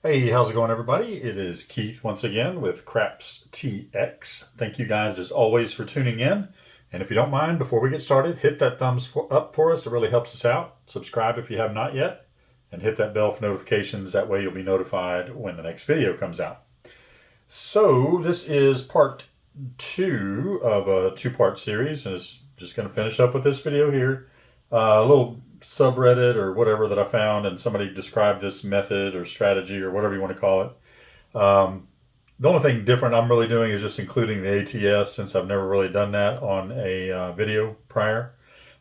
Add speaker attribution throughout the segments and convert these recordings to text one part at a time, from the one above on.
Speaker 1: Hey, how's it going, everybody? It is Keith once again with Craps TX. Thank you guys, as always, for tuning in. And if you don't mind, before we get started, hit that thumbs up for us. It really helps us out. Subscribe if you have not yet, and hit that bell for notifications. That way you'll be notified when the next video comes out. So this is part 2 of a 2-part series, and it's just going to finish up with this video here. A little subreddit or whatever that I found, and somebody described this method or strategy or whatever you want to call it. The only thing different I'm really doing is just including the ATS, since I've never really done that on a video prior.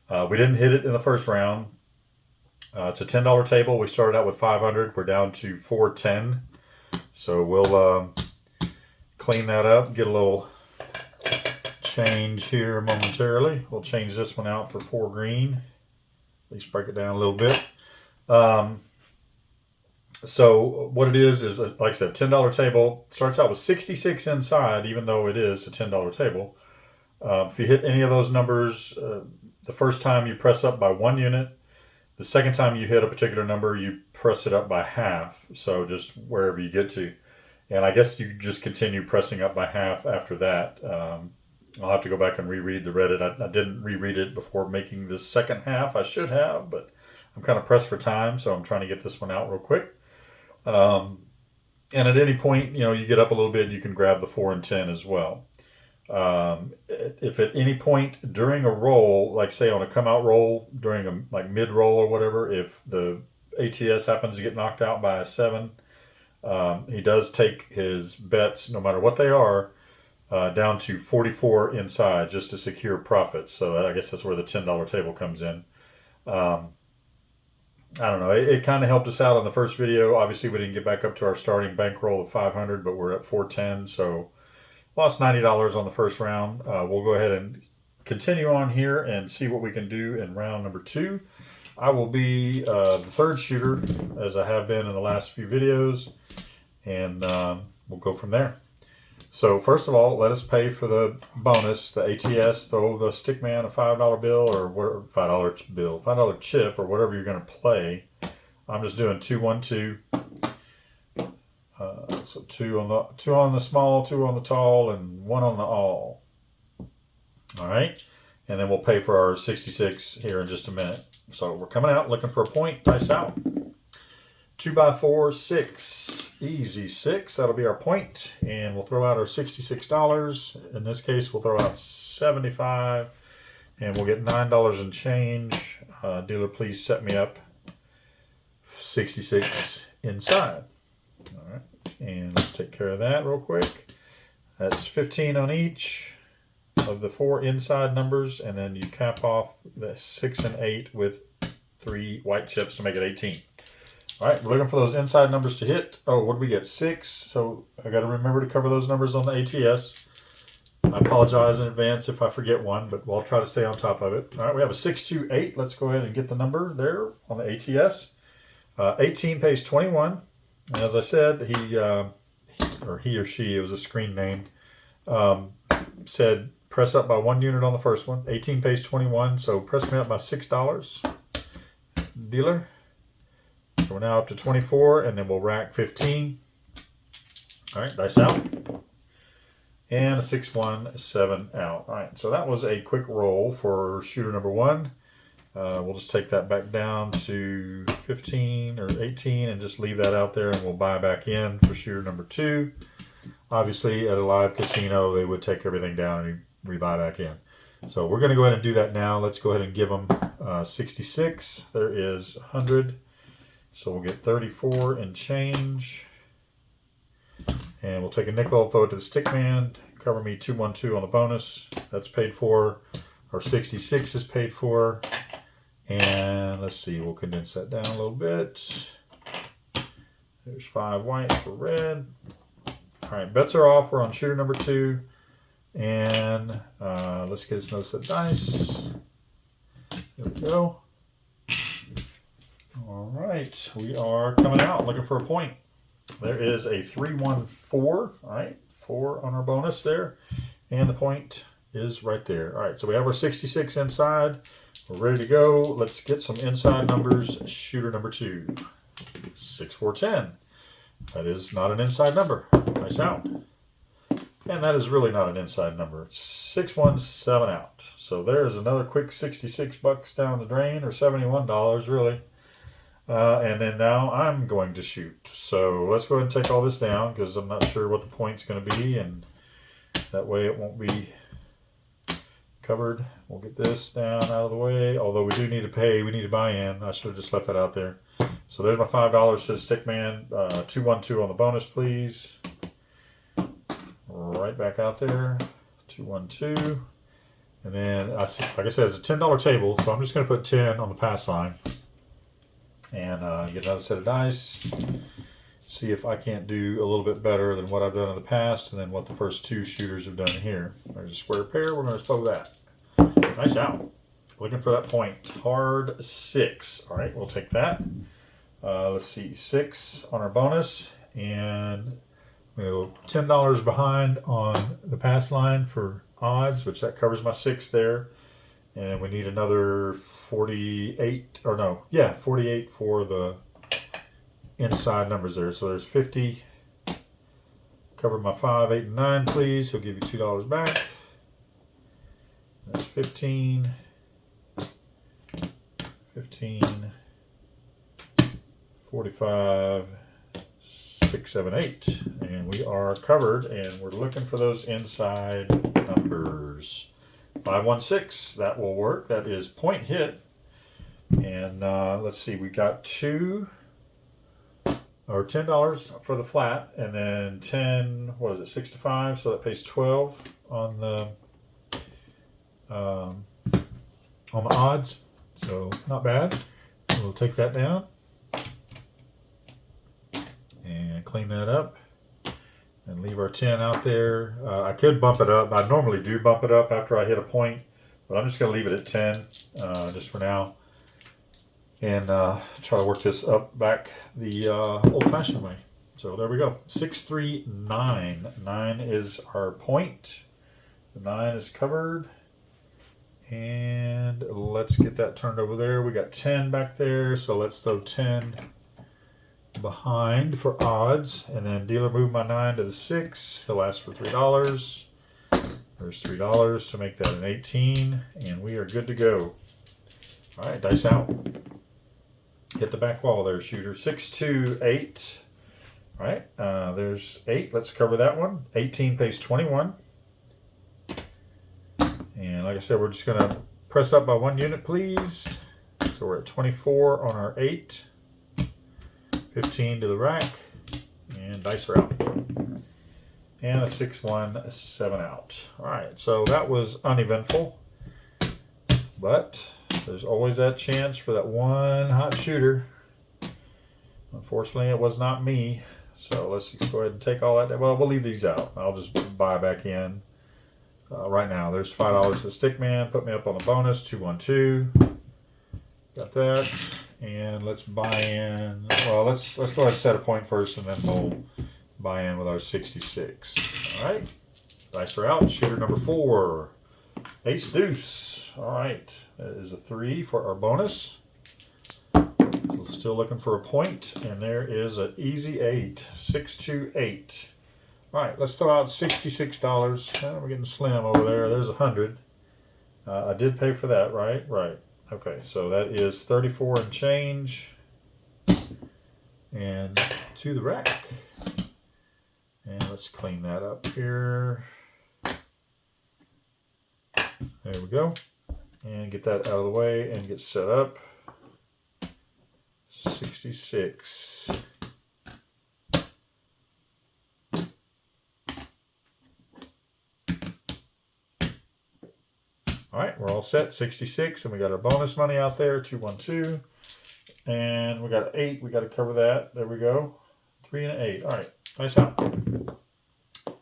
Speaker 1: We didn't hit it in the first round. It's a $10 table. We started out with 500. We're down to 410. So we'll clean that up, get a little change here momentarily. We'll change this one out for 4 green. At least break it down a little bit. So what it is like I said, $10 table. Starts out with 66 inside, even though it is a $10 table. If you hit any of those numbers, the first time you press up by 1 unit. The second time you hit a particular number, you press it up by half. So just wherever you get to. And I guess you just continue pressing up by half after that. I'll have to go back and reread the Reddit. I didn't reread it before making this second half. I should have, but I'm kind of pressed for time, so I'm trying to get this one out real quick. And at any point, you get up a little bit, you can grab the 4 and 10 as well. If at any point during a roll, like say on a come out roll, during a mid roll or whatever, if the ATS happens to get knocked out by a 7, he does take his bets, no matter what they are, down to 44 inside, just to secure profits. So I guess that's where the $10 table comes in. I don't know. It kind of helped us out on the first video. Obviously, we didn't get back up to our starting bankroll of 500, but we're at 410. So lost $90 on the first round. We'll go ahead and continue on here and see what we can do in round number 2. I will be the third shooter, as I have been in the last few videos, and we'll go from there. So first of all, let us pay for the bonus, the ATS. Throw the stickman a $5 bill or whatever, $5 chip, or whatever you're going to play. I'm just doing 2, 1, 2. So 2 on the small, 2 on the tall, and 1 on the all. All right, and then we'll pay for our 66 here in just a minute. So we're coming out looking for a point. Dice out. 2 by 4, 6. Easy 6. That'll be our point. And we'll throw out our $66. In this case, we'll throw out 75. And we'll get $9 and change. Dealer, please set me up 66 inside. All right. And let's take care of that real quick. That's 15 on each of the 4 inside numbers. And then you cap off the 6 and 8 with 3 white chips to make it 18. All right, we're looking for those inside numbers to hit. Oh, what did we get? 6. So I got to remember to cover those numbers on the ATS. I apologize in advance if I forget one, but we'll try to stay on top of it. All right, we have a 6, 2, 8. Let's go ahead and get the number there on the ATS. 18 pays 21. And as I said, he or she, it was a screen name, said press up by 1 unit on the first one. 18 pays 21, so press me up by $6. Dealer. So we're now up to 24, and then we'll rack 15. All right, dice out. And a 6, 1, 7 out. All right, so that was a quick roll for shooter number 1. We'll just take that back down to 15 or 18 and just leave that out there, and we'll buy back in for shooter number 2. Obviously, at a live casino, they would take everything down and rebuy back in. So we're going to go ahead and do that now. Let's go ahead and give them 66. There is 100. So we'll get 34 and change. And we'll take a nickel, throw it to the stickman, cover me 2, 1, 2 on the bonus. That's paid for. Our 66 is paid for. And let's see, we'll condense that down a little bit. There's 5 white for red. All right, bets are off. We're on shooter number 2. And let's get us another set of dice. There we go. All right, we are coming out looking for a point. There is a 3, 1, 4. All right, 4 on our bonus there. And the point is right there. All right, so we have our 66 inside. We're ready to go. Let's get some inside numbers. Shooter number 2. 6, 4, 10. That is not an inside number. Nice out. And that is really not an inside number. 617 out. So there's another quick 66 bucks down the drain, or $71 really. And then now I'm going to shoot. So let's go ahead and take all this down because I'm not sure what the point's going to be, and that way it won't be covered. We'll get this down out of the way. Although we do need to pay, we need to buy in. I should have just left that out there. So there's my $5 to the Stickman. 212 on the bonus, please. Right back out there. 212. And then, like I said, it's a $10 table, so I'm just going to put 10 on the pass line. And get another set of dice. See if I can't do a little bit better than what I've done in the past, and then what the first two shooters have done here. There's a square pair. We're going to throw that. Nice out. Looking for that point. Hard 6. All right, we'll take that. Let's see, 6 on our bonus, and we'll $10 behind on the pass line for odds, which that covers my 6 there. And we need another 48, or no, yeah, 48 for the inside numbers there. So there's 50. Cover my 5, 8, and 9, please. He'll give you $2 back. That's 15. 15. 45. 6, 7, 8. And we are covered, and we're looking for those inside numbers. 516, that will work. That is point hit. And let's see, we got $10 for the flat, and then 10, what is it, 6 to 5, so that pays 12 on the odds. So not bad. We'll take that down and clean that up and leave our 10 out there. I could bump it up. I normally do bump it up after I hit a point, but I'm just going to leave it at 10 just for now, and try to work this up back the old-fashioned way. So there we go. 6, 3, 9. 9 is our point. The 9 is covered. And let's get that turned over there. We got 10 back there, so let's throw 10 behind for odds. And then dealer move my 9 to the 6. He'll ask for $3. There's $3 to make that an 18. And we are good to go. All right, dice out. Hit the back wall there, shooter. 6, 2, 8. All right, there's 8. Let's cover that one. 18 pays 21. And like I said, we're just going to press up by 1 unit, please. So we're at 24 on our 8. 15 to the rack. And dice are out. And a 6, 1, 7 out. All right, so that was uneventful. But there's always that chance for that one hot shooter. Unfortunately, it was not me. So let's just go ahead and take all that. Well, we'll leave these out. I'll just buy back in. Right now, there's $5 to the Stickman. Put me up on the bonus. 212. Got that. And let's buy in. Well, let's go ahead and set a point first, and then we'll buy in with our 66. All right. Dice are out. Shooter number 4. Ace deuce. All right. That is a 3 for our bonus. So still looking for a point, and there is an easy 8. 6, 2, 8. All right, let's throw out $66. We're getting slim over there. There's 100. I did pay for that, right? Right. Okay, so that is 34 and change. And to the rack. And let's clean that up here. There we go. And get that out of the way and get set up. 66. All right, we're all set. 66, and we got our bonus money out there. 212, and we got an 8. We got to cover that. There we go. 3 and an 8. All right, nice out. And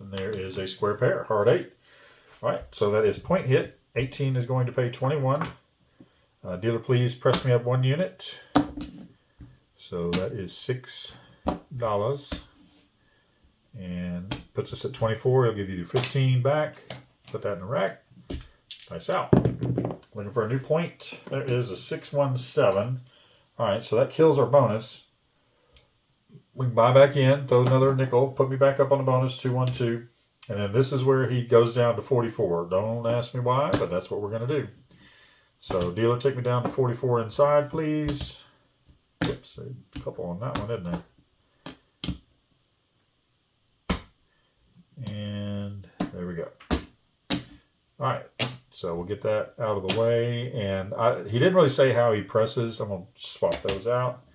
Speaker 1: there is a square pair, hard 8. All right, so that is point hit. 18 is going to pay 21. Dealer, please press me up 1 unit. So that is $6, and puts us at 24. He'll give you 15 back. Put that in the rack. Nice out. Looking for a new point. There is a 617. All right, so that kills our bonus. We can buy back in, throw another nickel, put me back up on the bonus, 212. And then this is where he goes down to 44. Don't ask me why, but that's what we're going to do. So dealer, take me down to 44 inside, please. Oops, a couple on that one, isn't there? And there we go. All right, so we'll get that out of the way. And he didn't really say how he presses. I'm going to swap those out.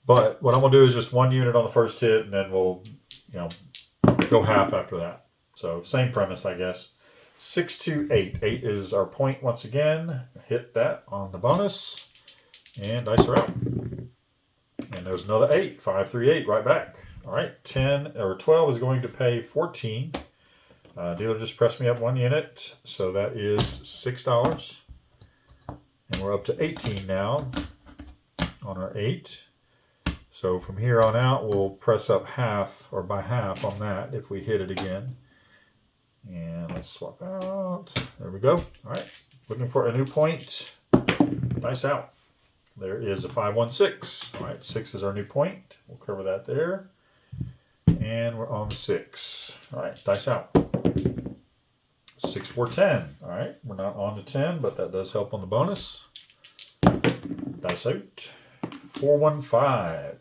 Speaker 1: But what I'm going to do is just 1 unit on the first hit, and then we'll, go half after that. So same premise, I guess. 6 to 8. 8 is our point once again. Hit that on the bonus, and dice are out. And there's another 8. 5, 3, 8, right back. All right, 10 or 12 is going to pay 14. Dealer just pressed me up 1 unit, so that is $6. And we're up to 18 now on our 8. So from here on out, we'll press up half or by half on that if we hit it again. And let's swap out. There we go. All right. Looking for a new point. Dice out. There is a 516. All right. 6 is our new point. We'll cover that there. And we're on 6. All right. Dice out. 6, 4, 10. All right. We're not on the 10, but that does help on the bonus. Dice out. 4, 1, 5.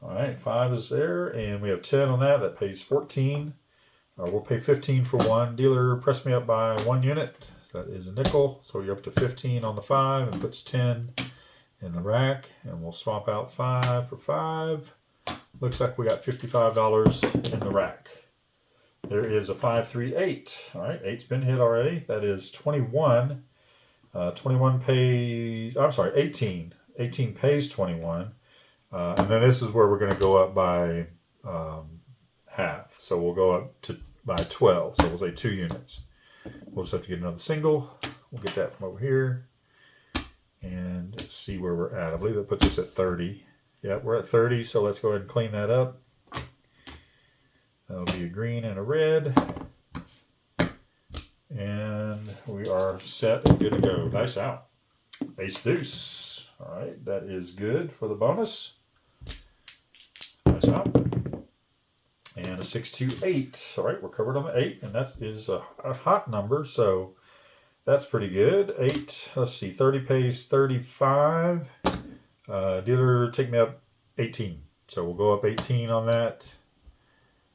Speaker 1: All right. 5 is there. And we have 10 on that. That pays 14. We'll pay 15 for 1. Dealer, press me up by 1 unit. That is a nickel. So you're up to 15 on the 5 and puts 10 in the rack. And we'll swap out 5 for 5. Looks like we got $55 in the rack. There is a 5, 3, 8. All right, 8's been hit already. That is 21. 21 pays, I'm sorry, 18. 18 pays 21. And then this is where we're going to go up by half. So we'll go up to by 12. So we'll say 2 units. We'll just have to get another single. We'll get that from over here and see where we're at. I believe that puts us at 30. Yeah, we're at 30. So let's go ahead and clean that up. That'll be a green and a red. And we are set and good to go. Dice out. Ace deuce. All right, that is good for the bonus. Dice out. And a 6, 2, 8. All right, we're covered on the 8, and that is a hot number, so that's pretty good. 8, let's see, 30 pays 35. Dealer, take me up 18. So we'll go up 18 on that.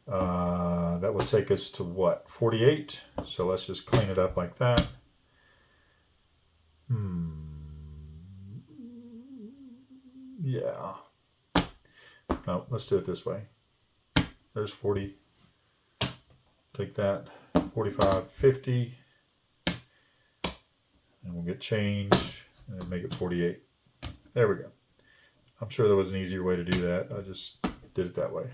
Speaker 1: That would take us to what? 48. So let's just clean it up like that. Yeah. No, let's do it this way. There's 40. Take that. 45, 50. And we'll get change and then make it 48. There we go. I'm sure there was an easier way to do that. I just did it that way.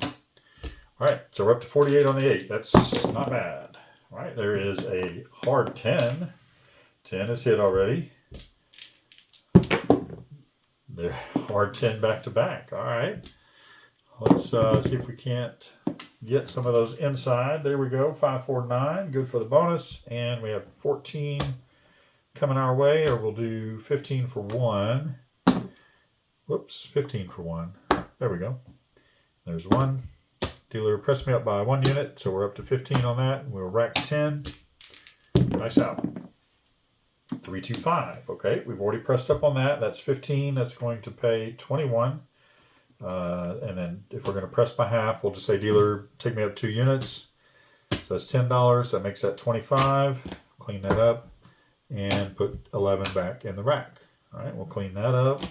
Speaker 1: All right, so we're up to 48 on the 8. That's not bad. All right, there is a hard 10. 10 is hit already. There, hard 10 back to back. All right. Let's see if we can't get some of those inside. There we go. 5, 4, 9. Good for the bonus. And we have 14 coming our way, or we'll do 15 for 1. Whoops, 15 for 1. There we go. There's 1. Dealer, press me up by 1 unit, so we're up to 15 on that. We'll rack 10. Nice out. 3, 2, 5. Okay, we've already pressed up on that. That's 15. That's going to pay 21. And then if we're going to press by half, we'll just say, dealer, take me up 2 units. So that's $10. That makes that 25. Clean that up and put 11 back in the rack. All right, we'll clean that up.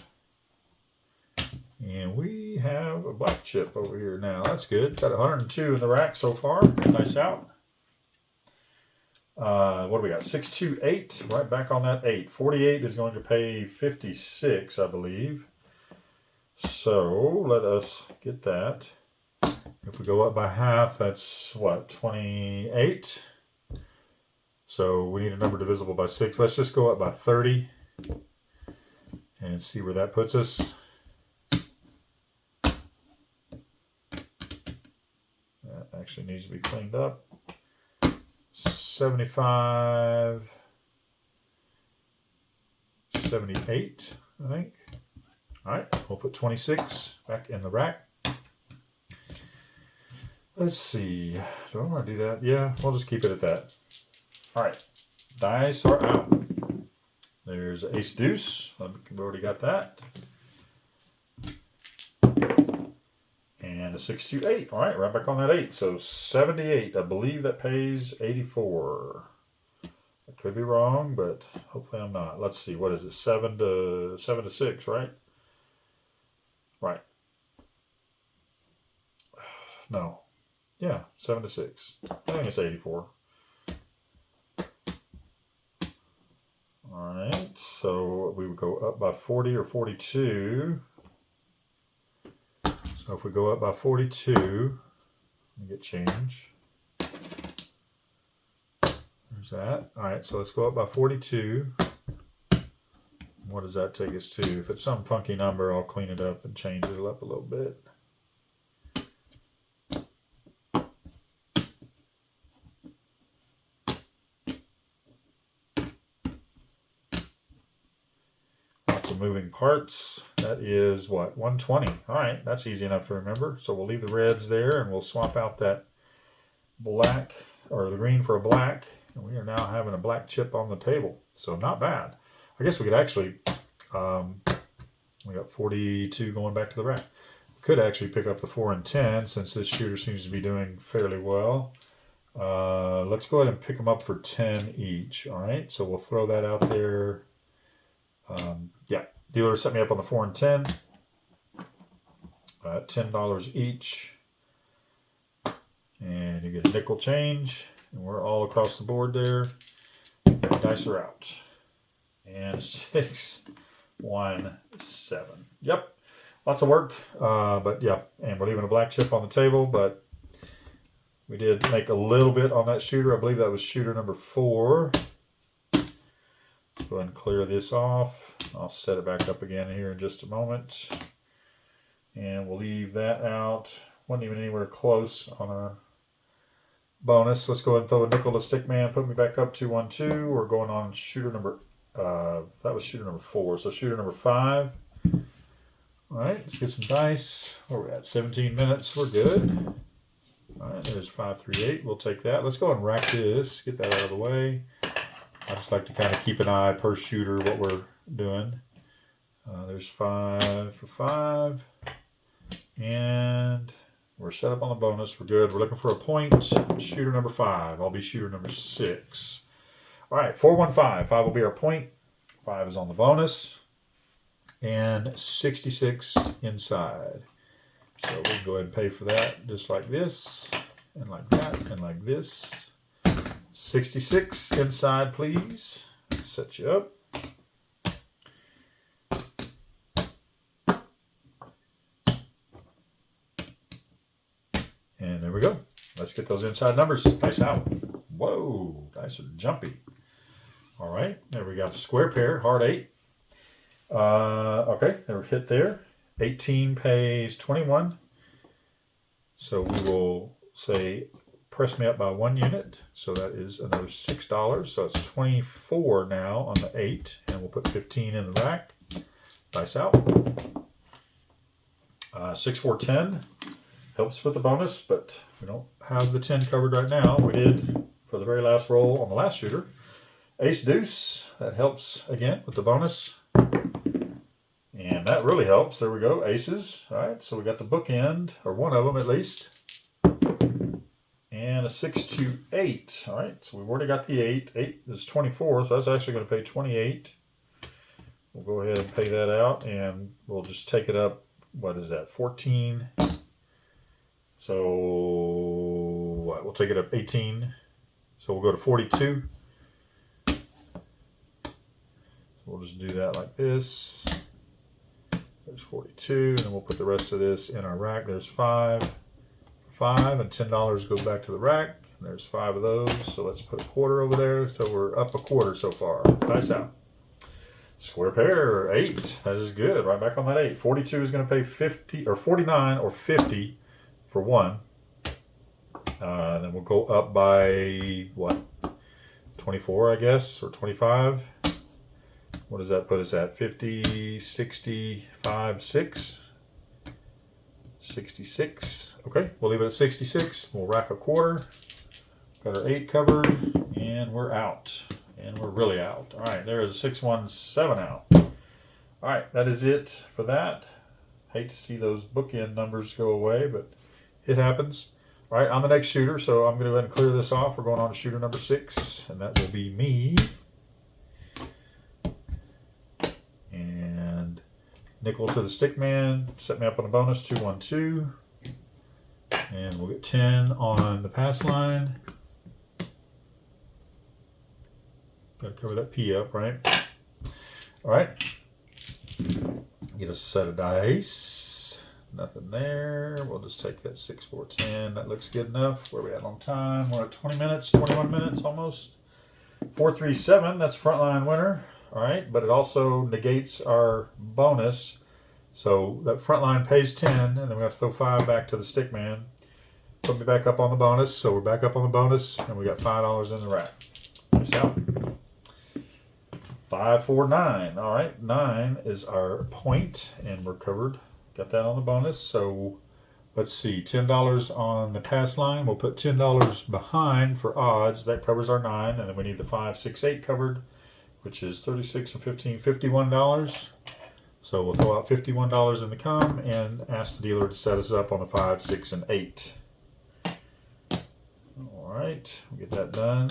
Speaker 1: And we have a black chip over here now. That's good. Got 102 in the rack so far. Nice out. What do we got? 6, 2, 8. Right back on that 8. 48 is going to pay 56, I believe. So let us get that. If we go up by half, that's what? 28. So we need a number divisible by 6. Let's just go up by 30 and see where that puts us. That actually needs to be cleaned up. 75, 78, I think. All right, we'll put 26 back in the rack. Let's see. Do I want to do that? Yeah, we'll just keep it at that. All right. Dice are out. There's ace deuce. We've already got that. And a 6-2-8. All right, right back on that 8. So 78. I believe that pays 84. I could be wrong, but hopefully I'm not. Let's see. What is it? 7 to 6, right? Right. No. Yeah, 7 to 6. I think it's 84. All right. So we would go up by 40 or 42. So if we go up by 42, we get change. There's that. All right, so let's go up by 42. What does that take us to? If it's some funky number, I'll clean it up and change it up a little bit. Lots of moving parts. That is what? 120. All right, that's easy enough to remember. So we'll leave the reds there and we'll swap out that black or the green for a black. And we are now having a black chip on the table. So not bad. I guess we could actually, we got 42 going back to the rack. We could actually pick up the 4 and 10 since this shooter seems to be doing fairly well. Let's go ahead and pick them up for 10 each. All right, so we'll throw that out there. Yeah, dealer set me up on the 4 and 10. $10 each. And you get a nickel change. And we're all across the board there. The dice are out. And 6, 1, 7. Yep, lots of work. But yeah, and we're leaving a black chip on the table. But we did make a little bit on that shooter. I believe that was shooter number 4. Let's go ahead and clear this off. I'll set it back up again here in just a moment. And we'll leave that out. Wasn't even anywhere close on a bonus. Let's go ahead and throw a nickel to Stickman. Put me back up 2-1-2. We're going on shooter number, that was shooter number 4. So shooter number 5. All right, let's get some dice. Where are we at? 17 minutes. We're good. All right, there's 5, 3, 8. We'll take that. Let's go and rack this. Get that out of the way. I just like to kind of keep an eye per shooter what we're doing. There's 5 for 5. And we're set up on the bonus. We're good. We're looking for a point. Shooter number 5. I'll be shooter number 6. All right, 4-1-5. 5 will be our point. 5 is on the bonus. And 66 inside. So we'll go ahead and pay for that just like this. And like that. And like this. 66 inside, please. Set you up. And there we go. Let's get those inside numbers. Dice out. Whoa, dice are jumpy. All right, there we got the square pair, hard 8. Okay, they were hit there. 18 pays 21. So we will say press me up by 1 unit. So that is another $6. So it's 24 now on the 8. And we'll put 15 in the rack. Dice out. 6, 4, 10. Helps with the bonus, but we don't have the 10 covered right now. We did for the very last roll on the last shooter. Ace deuce, that helps again with the bonus. And that really helps. There we go, aces. All right, so we got the bookend, or one of them at least. And a 6-2-8. All right, so we've already got the 8. 8 is 24, so that's actually going to pay 28. We'll go ahead and pay that out, and we'll just take it up. What is that, 14? So what? We'll take it up 18. So we'll go to 42. So we'll just do that like this. There's 42, and then we'll put the rest of this in our rack. There's 5, and $10 goes back to the rack. And there's 5 of those. So let's put a quarter over there. So we're up a quarter so far. Nice out. Square pair, 8. That is good. Right back on that 8. 42 is going to pay 50 or 49 or 50. For 1. Then we'll go up by what? 24, I guess, or 25. What does that put us at? 50, 65, 6. 66. Okay, we'll leave it at 66. We'll rack a quarter. Got our 8 covered, and we're out. And we're really out. All right, there is a 617 out. All right, that is it for that. Hate to see those bookend numbers go away, but it happens. All right, on the next shooter, so I'm going to go ahead and clear this off. We're going on to shooter number 6, and that will be me. And nickel to the stick man. Set me up on a bonus, 212. And we'll get 10 on the pass line. Got to cover that P up, right? All right. Get a set of dice. Nothing there. We'll just take that 6, 4, 10. That looks good enough. Where are we at on time? We're at 20 minutes, 21 minutes almost. 4, 3, 7. That's frontline winner. All right, but it also negates our bonus. So that frontline pays 10, and then we have to throw 5 back to the stick man. Put me back up on the bonus. So we're back up on the bonus, and we got $5 in the rack. Nice out. 5, 4, 9. All right, 9 is our point, and we're covered. Got that on the bonus. So let's see, $10 on the pass line. We'll put $10 behind for odds. That covers our 9, and then we need the 5, 6, 8 covered, which is 36 and 15, $51. So we'll throw out $51 in the come and ask the dealer to set us up on the 5, 6, and 8. All right, we'll get that done.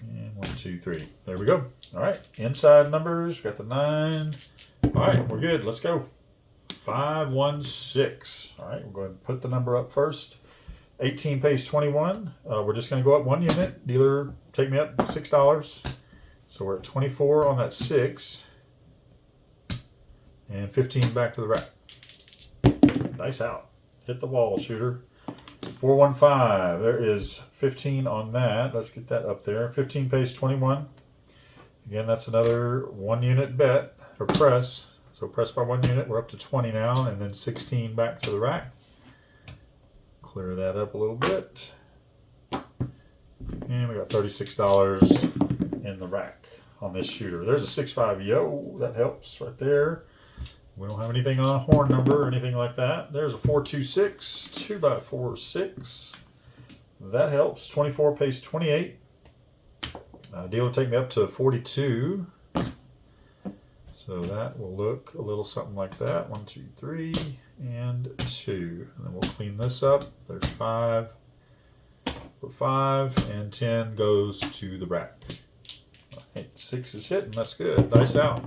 Speaker 1: And 1, 2, 3. There we go. All right, inside numbers. Got the 9. All right, we're good. Let's go. 5, 1, 6. All right, we'll go ahead and put the number up first. 18 pays 21. We're just going to go up 1 unit. Dealer, take me up $6. So we're at 24 on that 6. And 15 back to the rack. Nice out. Hit the wall, shooter. 415. There is 15 on that. Let's get that up there. 15 pays 21. Again, that's another 1 unit bet or press. So press by 1 unit. We're up to 20 now, and then 16 back to the rack. Clear that up a little bit. And we got $36 in the rack on this shooter. There's a 6-5 yo. That helps right there. We don't have anything on a horn number or anything like that. There's a 426, 2x4, 6. That helps. 24 pays 28. Dealer take me up to 42. So that will look a little something like that. 1, 2, 3, and 2. And then we'll clean this up. There's 5 for 5, and 10 goes to the rack. Right, 6 is hitting. That's good. Dice out.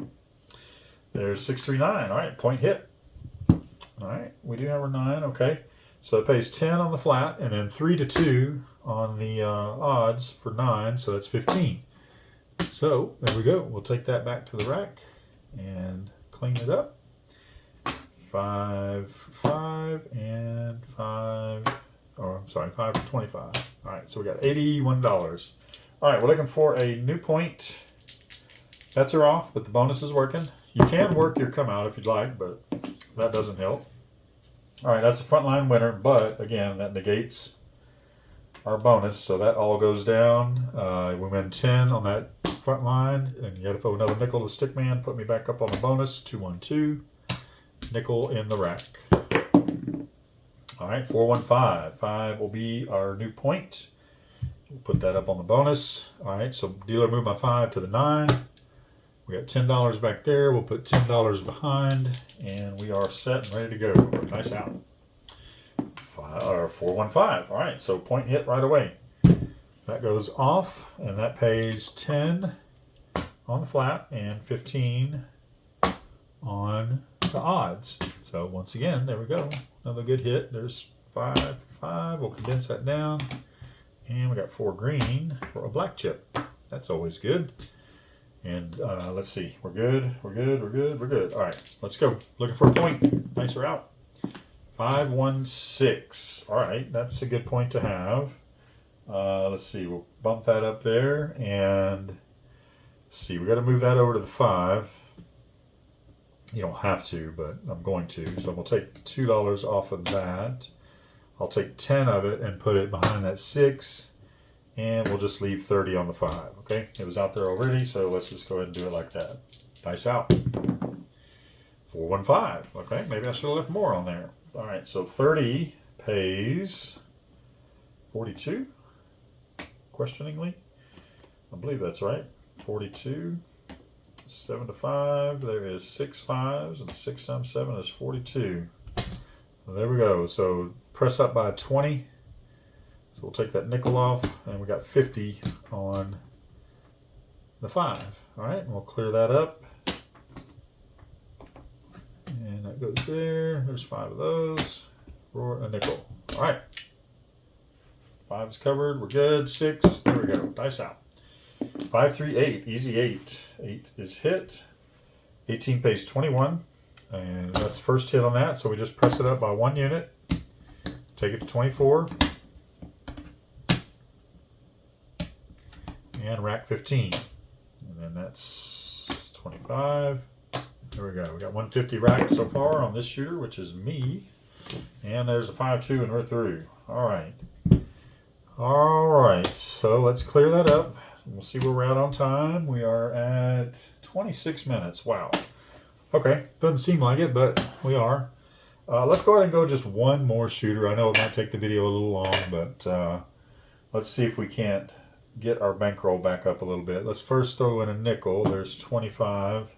Speaker 1: There's 6, 3, 9. All right, point hit. All right, we do have our 9. Okay, so it pays 10 on the flat, and then 3 to 2 on the odds for 9. So that's 15. So there we go. We'll take that back to the rack and clean it up. 5 for 5 and 5. Oh, I'm sorry, 5 for 25. All right, so we got $81. All right, we're looking for a new point. Bets are off, but the bonus is working. You can work your come out if you'd like, but that doesn't help. All right, that's a frontline winner, but again, that negates our bonus, so that all goes down. We win 10 on that front line, and you got to throw another nickel to the stick man. Put me back up on the bonus, 212. Nickel in the rack. All right, 415. 5 will be our new point. We'll put that up on the bonus. All right, so dealer moved my 5 to the 9. We got $10 back there. We'll put $10 behind, and we are set and ready to go. Nice out. 415. All right, so point hit right away. That goes off, and that pays 10 on the flat and 15 on the odds. So once again, there we go. Another good hit. There's 5 for 5. We'll condense that down, and we got 4 green for a black chip. That's always good. And let's see, we're good, we're good, we're good, we're good. All right, let's go. Looking for a point. Nicer out. 516. All right, that's a good point to have. Let's see, we'll bump that up there, and let's see, we got to move that over to the 5. You don't have to, but I'm going to. So we'll take $2 off of that. I'll take 10 of it and put it behind that 6. And we'll just leave 30 on the 5, okay? It was out there already, so let's just go ahead and do it like that. Dice out. 415. Okay, maybe I should have left more on there. All right, so 30 pays 42. Questioningly, I believe that's right. 42. 7 to 5. There is 6 5s, and 6 times 7 is 42. So there we go. So press up by 20. So we'll take that nickel off, and we got 50 on the 5. All right, and we'll clear that up. And that goes there. There's 5 of those for a nickel. All right. 5 is covered. We're good. 6. There we go. Dice out. 5 3 8. Easy 8. 8 is hit. 18 pays 21. And that's the first hit on that. So we just press it up by 1 unit. Take it to 24. And rack 15. And then that's 25. There we go. We got 150 racked so far on this shooter, which is me. And there's a 5-2 and we're through. All right. All right. So let's clear that up. We'll see where we're at on time. We are at 26 minutes. Wow. Okay. Doesn't seem like it, but we are. Let's go ahead and go just one more shooter. I know it might take the video a little long, but let's see if we can't get our bankroll back up a little bit. Let's first throw in a nickel. There's 25.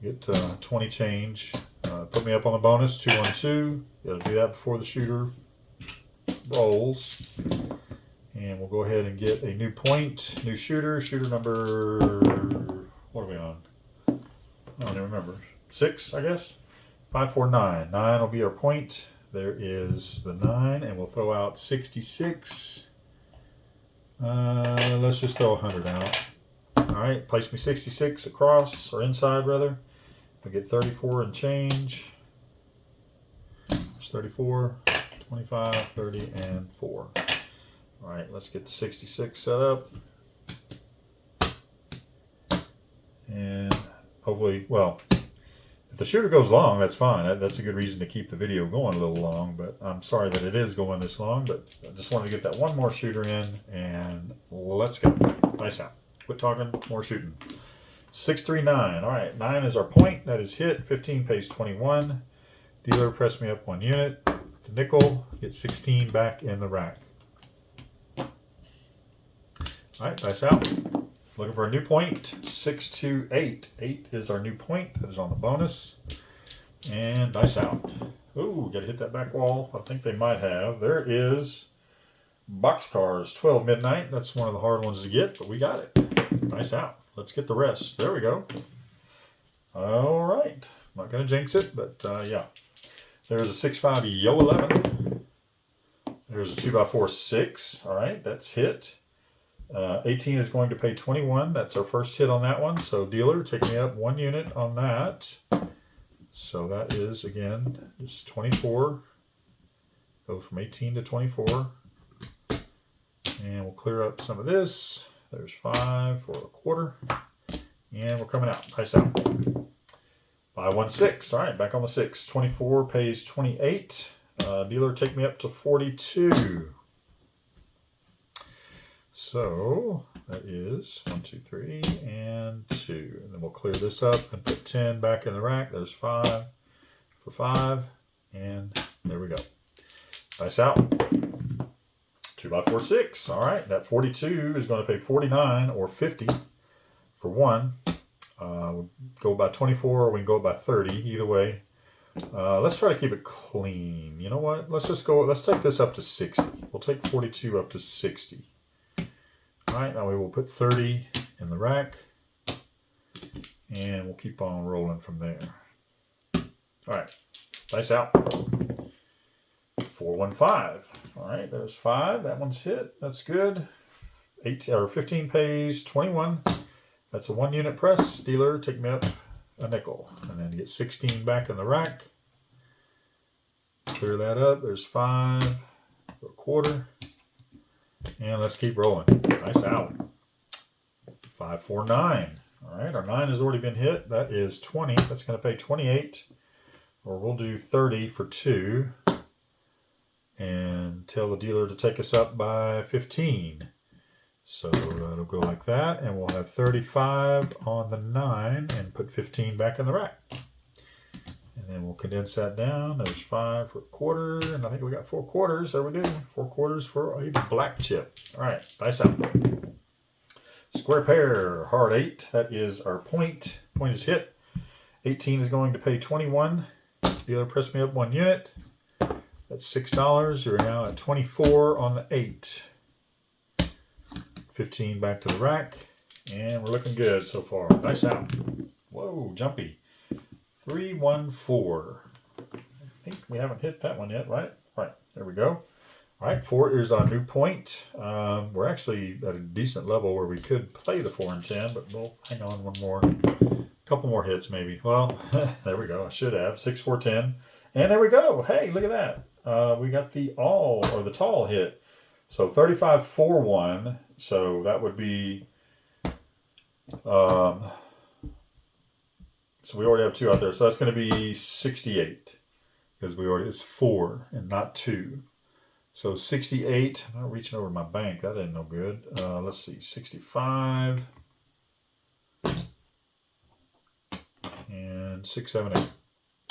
Speaker 1: Get 20 change. Put me up on the bonus. 212. Got to do that before the shooter rolls. And we'll go ahead and get a new point, new shooter. Shooter number, what are we on? I don't even remember. 6, I guess. 549. 9 will be our point. There is the 9, and we'll throw out 66. Let's just throw 100 out. All right, place me 66 across, or inside rather. We get 34 and change. It's 34, 25, 30, and 4. All right, let's get the 66 set up. And hopefully, well, if the shooter goes long, that's fine. That's a good reason to keep the video going a little long, but I'm sorry that it is going this long, but I just wanted to get that one more shooter in, and let's go. Nice out. Quit talking, more shooting. 639. All right, 9 is our point. That is hit. 15 pays 21. Dealer, press me up 1 unit. The nickel, get 16 back in the rack. All right, dice out. Looking for a new point. 628. 8 is our new point. That is on the bonus. And dice out. Ooh, got to hit that back wall. I think they might have. There is Boxcars 12 Midnight. That's one of the hard ones to get, but we got it. Dice out. Let's get the rest. There we go. All right. I'm not going to jinx it, but yeah. There's a 6-5 Yo 11. There's a 2x4 6. All right, that's hit. 18 is going to pay 21. That's our first hit on that one. So dealer, take me up 1 unit on that. So that is, again, just 24. Go from 18 to 24. And we'll clear up some of this. There's 5 for a quarter. And we're coming out. Dice out. 516. All right, back on the 6. 24 pays 28. Dealer, take me up to 42. So that is 1, 2, 3, and 2. And then we'll clear this up and put 10 back in the rack. There's 5 for 5. And there we go. Dice out. 2x4 6. All right, that 42 is going to pay 49 or 50 for 1. We'll go by 24 or we can go by 30. Either way. Let's try to keep it clean. You know what? Let's take this up to 60. We'll take 42 up to 60. All right, now we will put 30 in the rack. And we'll keep on rolling from there. All right, dice out. 415. All right, there's 5. That one's hit. That's good. 15 pays 21. That's a 1 unit press. Dealer, take me up a nickel. And then get 16 back in the rack. Clear that up. There's 5 for a quarter. And let's keep rolling. Nice out. 549. All right, our 9 has already been hit. That is 20. That's going to pay 28. Or we'll do 30 for 2. And tell the dealer to take us up by 15. So that'll go like that, and we'll have 35 on the 9 and put 15 back in the rack. And then we'll condense that down. There's 5 for a quarter, and I think we got 4 quarters. There we do. 4 quarters for a black chip. All right, dice out. Square pair, hard 8. That is our point. Point is hit. 18 is going to pay 21. Dealer, press me up 1 unit. That's $6. You're now at 24 on the 8. 15 back to the rack. And we're looking good so far. Nice out. Whoa, jumpy. 314. I think we haven't hit that one yet, right? Right, there we go. All right, 4 is our new point. We're actually at a decent level where we could play the 4 and 10, but we'll hang on one more. Couple more hits maybe. Well, there we go. I should have 6, 4, 10. And there we go. Hey, look at that. We got the all or the tall hit. So 35, 4, 1. So that would be, so we already have 2 out there. So that's going to be 68 because we already, it's 4 and not 2. So 68, I'm not reaching over my bank. That ain't no good. Let's see, 65 and 6, 7, 8.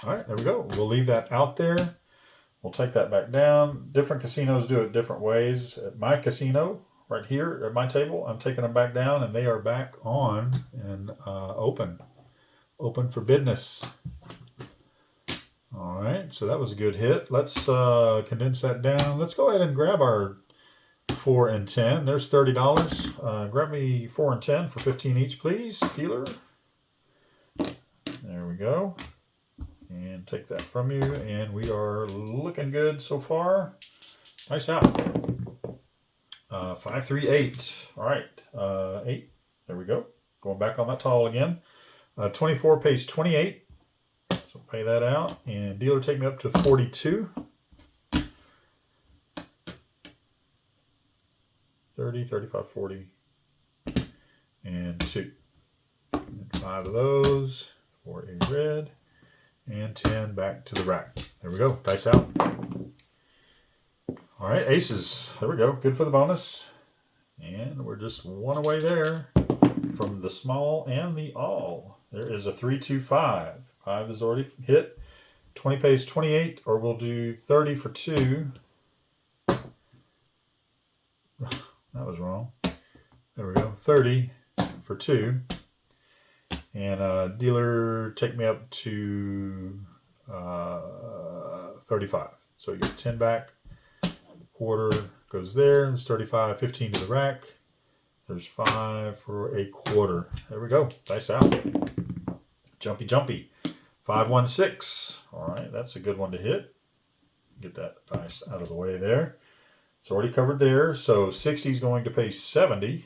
Speaker 1: All right, there we go. We'll leave that out there. We'll take that back down. Different casinos do it different ways. At my casino, right here at my table, I'm taking them back down and they are back on and open for business. All right, so that was a good hit. Let's condense that down. Let's go ahead and grab our 4 and 10. There's $30. Grab me 4 and 10 for 15 each, please, dealer. There we go. And take that from you, and we are looking good so far. Nice out. 5, 3, 8. All right, 8. There we go. Going back on that tall again. 24 pays 28. So pay that out, and dealer take me up to 42. 30, 35, 40, and 2. And 5 of those for a red. And 10 back to the rack. There we go. Dice out. All right, aces. There we go. Good for the bonus. And we're just 1 away there from the small and the all. There is a 3, 2, 5. 5 is already hit. 20 pays 28, or we'll do 30 for 2. That was wrong. There we go. 30 for 2. And dealer take me up to 35. So you get 10 back. Quarter goes there. There's 35, 15 to the rack. There's 5 for a quarter. There we go. Dice out. Jumpy, jumpy. 5, 1, 6. All right, that's a good one to hit. Get that dice out of the way there. It's already covered there. So 60 is going to pay 70.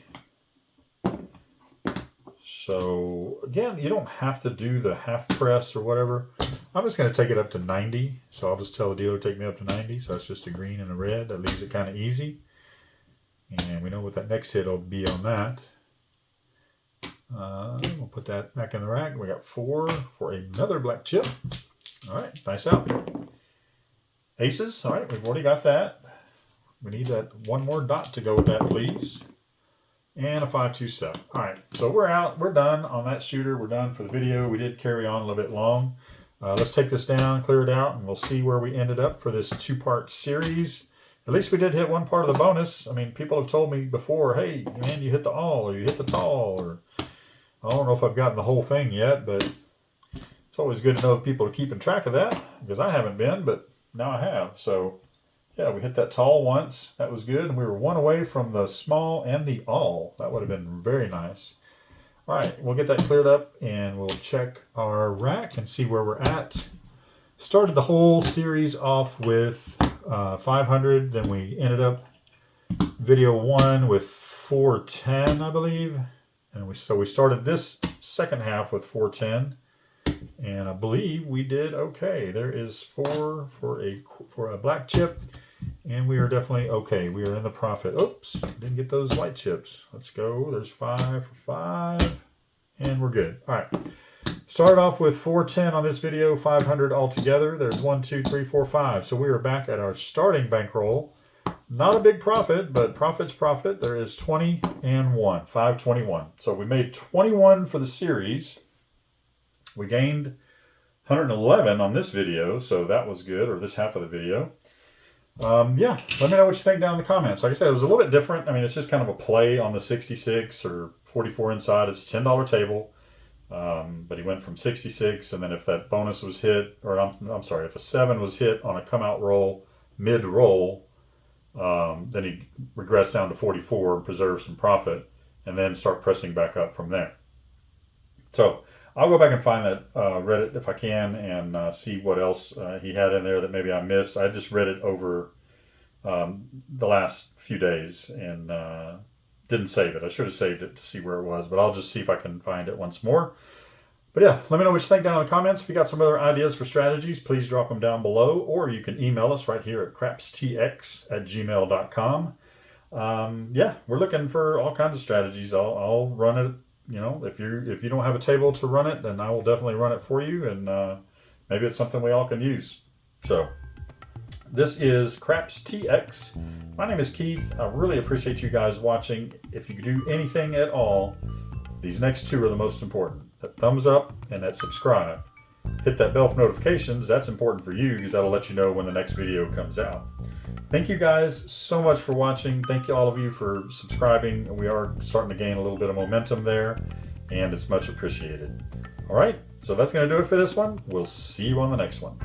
Speaker 1: So again, you don't have to do the half press or whatever. I'm just going to take it up to 90. So I'll just tell the dealer to take me up to 90. So that's just a green and a red. That leaves it kind of easy. And we know what that next hit will be on that. We'll put that back in the rack. We got 4 for another black chip. All right, nice out. Aces. All right, we've already got that. We need that 1 more dot to go with that, please. And a 5, 2, 7. All right, so we're out. We're done on that shooter. We're done for the video. We did carry on a little bit long. Let's take this down, clear it out, and we'll see where we ended up for this 2-part series. At least we did hit 1 part of the bonus. I mean, people have told me before, hey, man, you hit the all, or you hit the tall, or I don't know if I've gotten the whole thing yet, but it's always good to know people are keeping track of that, because I haven't been, but now I have. So yeah, we hit that tall once. That was good. And we were 1 away from the small and the all. That would have been very nice. All right, we'll get that cleared up and we'll check our rack and see where we're at. Started the whole series off with 500. Then we ended up video 1 with 410, I believe. And so we started this second half with 410. And I believe we did okay. There is 4 for a black chip. And we are definitely okay. We are in the profit. Oops, didn't get those white chips. Let's go. There's 5 for 5. And we're good. All right. Started off with 410 on this video, 500 altogether. There's 1, 2, 3, 4, 5. So we are back at our starting bankroll not a big profit, but profit's profit. There is 20 and 1, 521. So we made 21 for the series. We gained 111 on this video, so that was good, or this half of the video. Yeah, let me know what you think down in the comments. Like I said, it was a little bit different. I mean, it's just kind of a play on the 66 or 44 inside. It's a $10 table, but he went from 66, and then if that bonus was hit, or I'm sorry, if a 7 was hit on a come out roll, mid-roll, then he regressed down to 44 and preserve some profit, and then start pressing back up from there. So I'll go back and find that Reddit if I can, and see what else he had in there that maybe I missed. I just read it over the last few days and didn't save it. I should have saved it to see where it was, but I'll just see if I can find it once more. But yeah, let me know what you think down in the comments. If you got some other ideas for strategies, please drop them down below, or you can email us right here at crapstx@gmail.com. Yeah, we're looking for all kinds of strategies. I'll run it. You know, if you don't have a table to run it, then I will definitely run it for you, and maybe it's something we all can use. So this is Craps TX. My name is Keith. I really appreciate you guys watching. If you do anything at all, these next two are the most important. That thumbs up and that subscribe. Hit that bell for notifications. That's important for you because that'll let you know when the next video comes out. Thank you guys so much for watching. Thank you all of you for subscribing. We are starting to gain a little bit of momentum there, and it's much appreciated. All right, so that's going to do it for this one. We'll see you on the next one.